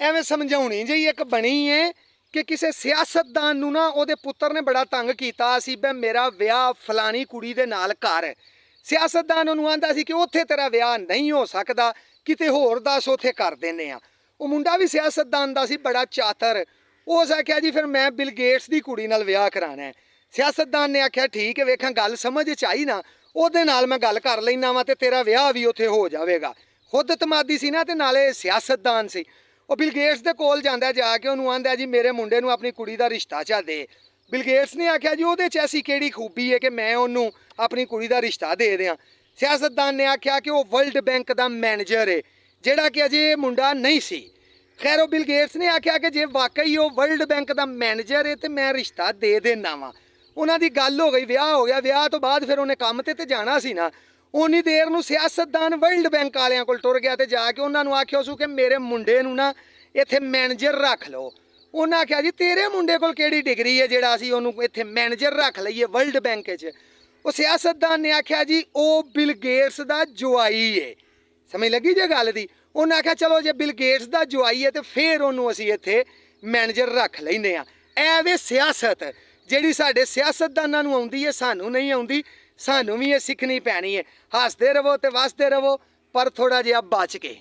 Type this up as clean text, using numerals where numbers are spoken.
ਐਵੇਂ ਸਮਝਾਉਣੀ ਜਿਹੀ ਇੱਕ ਬਣੀ ਹੈ ਕਿ ਕਿਸੇ ਸਿਆਸਤਦਾਨ ਨੂੰ ਨਾ ਉਹਦੇ ਪੁੱਤਰ ਨੇ ਬੜਾ ਤੰਗ ਕੀਤਾ ਸੀ ਬਈ ਮੇਰਾ ਵਿਆਹ ਫਲਾਣੀ ਕੁੜੀ ਦੇ ਨਾਲ ਕਰ। ਸਿਆਸਤਦਾਨ ਉਹਨੂੰ ਆਂਦਾ ਸੀ ਕਿ ਉੱਥੇ ਤੇਰਾ ਵਿਆਹ ਨਹੀਂ ਹੋ ਸਕਦਾ, ਕਿਤੇ ਹੋਰ ਦੱਸ ਉੱਥੇ ਕਰ ਦਿੰਦੇ ਆ। ਉਹ ਮੁੰਡਾ ਵੀ ਸਿਆਸਤਦਾਨ ਦਾ ਸੀ, ਬੜਾ ਚਾਤਰ। ਉਸ ਆਖਿਆ ਜੀ ਫਿਰ ਮੈਂ ਬਿਲ ਗੇਟਸ ਦੀ ਕੁੜੀ ਨਾਲ ਵਿਆਹ ਕਰਾਣਾ ਹੈ। ਸਿਆਸਤਦਾਨ ਨੇ ਆਖਿਆ ਠੀਕ ਹੈ, ਵੇਖਾਂ ਗੱਲ ਸਮਝ 'ਚ ਆਈ ਨਾ, ਉਹਦੇ ਨਾਲ ਮੈਂ ਗੱਲ ਕਰ ਲੈਣਾ ਵਾ ਤੇ ਤੇਰਾ ਵਿਆਹ ਵੀ ਉੱਥੇ ਹੋ ਜਾਵੇਗਾ। ਖੁਦ ਤਮਾਦੀ ਸੀ ਨਾ ਤੇ ਨਾਲੇ ਸਿਆਸਤਦਾਨ ਸੀ। ਉਹ ਬਿਲ ਗੇਟਸ ਦੇ ਕੋਲ ਜਾਂਦਾ, ਜਾ ਕੇ ਉਹਨੂੰ ਆਂਦਾ ਜੀ ਮੇਰੇ ਮੁੰਡੇ ਨੂੰ ਆਪਣੀ ਕੁੜੀ ਦਾ ਰਿਸ਼ਤਾ ਚਾ ਦੇ। ਬਿਲ ਗੇਟਸ ਨੇ ਆਖਿਆ ਜੀ ਉਹਦੇ 'ਚ ਐਸੀ ਕਿਹੜੀ ਖੂਬੀ ਹੈ ਕਿ ਮੈਂ ਉਹਨੂੰ ਆਪਣੀ ਕੁੜੀ ਦਾ ਰਿਸ਼ਤਾ ਦੇ ਦਿਆਂ। ਸਿਆਸਤਦਾਨ ਨੇ ਆਖਿਆ ਕਿ ਉਹ ਵਰਲਡ ਬੈਂਕ ਦਾ ਮੈਨੇਜਰ ਹੈ, ਜਿਹੜਾ ਕਿ ਅਜੇ ਮੁੰਡਾ ਨਹੀਂ ਸੀ। ਖੈਰ ਉਹ ਬਿਲ ਗੇਟਸ ਨੇ ਆਖਿਆ ਕਿ ਜੇ ਵਾਕਈ ਉਹ ਵਰਲਡ ਬੈਂਕ ਦਾ ਮੈਨੇਜਰ ਹੈ ਤੇ ਮੈਂ ਰਿਸ਼ਤਾ ਦੇ ਦੇਣਾ ਵਾ। ਉਹਨਾਂ ਦੀ ਗੱਲ ਹੋ ਗਈ, ਵਿਆਹ ਹੋ ਗਿਆ। ਵਿਆਹ ਤੋਂ ਬਾਅਦ ਫਿਰ ਉਹਨੇ ਕੰਮ ਤੇ ਜਾਣਾ ਸੀ ਨਾ, ਉਨੀ ਦੇਰ ਨੂੰ ਸਿਆਸਤਦਾਨ ਵਰਲਡ ਬੈਂਕ ਵਾਲਿਆਂ ਕੋਲ ਟੁਰ ਗਿਆ ਤੇ ਜਾ ਕੇ ਉਹਨਾਂ ਨੂੰ ਆਖਿਆ ਸੂ ਕਿ ਮੇਰੇ ਮੁੰਡੇ ਨੂੰ ਨਾ ਇੱਥੇ ਮੈਨੇਜਰ ਰੱਖ ਲਓ। ਉਹਨਾਂ ਆਖਿਆ ਜੀ ਤੇਰੇ ਮੁੰਡੇ ਕੋਲ ਕਿਹੜੀ ਡਿਗਰੀ ਹੈ ਜਿਹੜਾ ਅਸੀਂ ਉਹਨੂੰ ਇੱਥੇ ਮੈਨੇਜਰ ਰੱਖ ਲਈਏ ਵਰਲਡ ਬੈਂਕ 'ਚ। ਉਹ ਸਿਆਸਤਦਾਨ ਨੇ ਆਖਿਆ ਜੀ ਉਹ ਬਿਲ ਗੇਟਸ ਦਾ ਜਵਾਈ ਹੈ। ਸਮਝ ਲੱਗੀ ਜੇ ਗੱਲ ਦੀ। ਉਹਨਾਂ ਆਖਿਆ ਚਲੋ ਜੇ ਬਿਲ ਗੇਟਸ ਦਾ ਜਵਾਈ ਹੈ ਤੇ ਫਿਰ ਉਹਨੂੰ ਅਸੀਂ ਇੱਥੇ ਮੈਨੇਜਰ ਰੱਖ ਲੈਂਦੇ ਹਾਂ। ਐਵੇਂ ਸਿਆਸਤ ਜਿਹੜੀ ਸਾਡੇ ਸਿਆਸਤਦਾਨਾਂ ਨੂੰ ਆਉਂਦੀ ਹੈ, ਸਾਨੂੰ ਨਹੀਂ ਆਉਂਦੀ। ਸਾਨੂੰ ਵੀ ਇਹ ਸਿੱਖਣੀ ਪੈਣੀ ਹੈ। ਹੱਸਦੇ ਰਹੋ ਤੇ ਵਸਦੇ ਰਹੋ, ਪਰ ਥੋੜਾ ਜਿਹਾ ਬਚ ਕੇ।